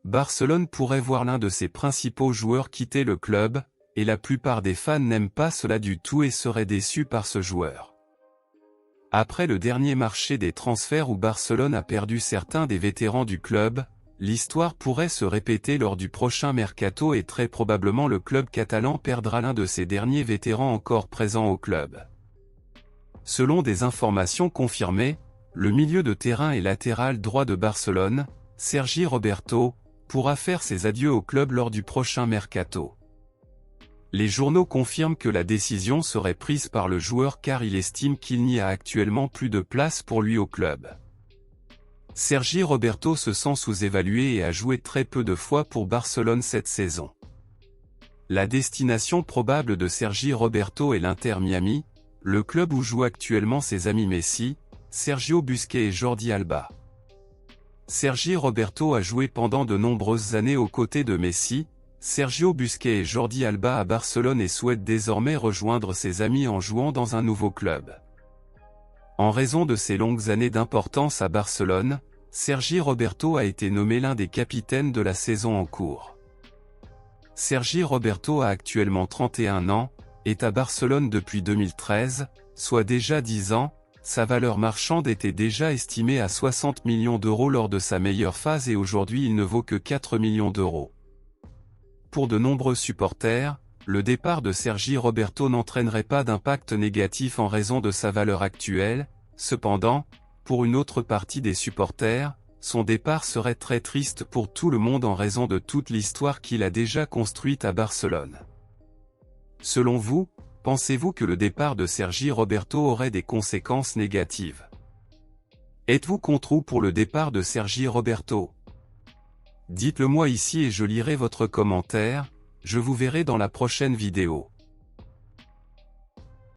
Barcelone pourrait voir l'un de ses principaux joueurs quitter le club, et la plupart des fans n'aiment pas cela du tout et seraient déçus par ce joueur. Après le dernier marché des transferts où Barcelone a perdu certains des vétérans du club, l'histoire pourrait se répéter lors du prochain mercato et très probablement le club catalan perdra l'un de ses derniers vétérans encore présents au club. Selon des informations confirmées, le milieu de terrain et latéral droit de Barcelone, Sergi Roberto, pourra faire ses adieux au club lors du prochain mercato. Les journaux confirment que la décision serait prise par le joueur car il estime qu'il n'y a actuellement plus de place pour lui au club. Sergi Roberto se sent sous-évalué et a joué très peu de fois pour Barcelone cette saison. La destination probable de Sergi Roberto est l'Inter Miami, le club où jouent actuellement ses amis Messi, Sergio Busquets et Jordi Alba. Sergi Roberto a joué pendant de nombreuses années aux côtés de Messi, Sergio Busquets et Jordi Alba à Barcelone et souhaite désormais rejoindre ses amis en jouant dans un nouveau club. En raison de ses longues années d'importance à Barcelone, Sergi Roberto a été nommé l'un des capitaines de la saison en cours. Sergi Roberto a actuellement 31 ans, est à Barcelone depuis 2013, soit déjà 10 ans, sa valeur marchande était déjà estimée à 60 millions d'euros lors de sa meilleure phase et aujourd'hui il ne vaut que 4 millions d'euros. Pour de nombreux supporters, le départ de Sergi Roberto n'entraînerait pas d'impact négatif en raison de sa valeur actuelle, cependant, pour une autre partie des supporters, son départ serait très triste pour tout le monde en raison de toute l'histoire qu'il a déjà construite à Barcelone. Selon vous, pensez-vous que le départ de Sergi Roberto aurait des conséquences négatives? Êtes-vous contre ou pour le départ de Sergi Roberto? Dites-le moi ici et je lirai votre commentaire, je vous verrai dans la prochaine vidéo.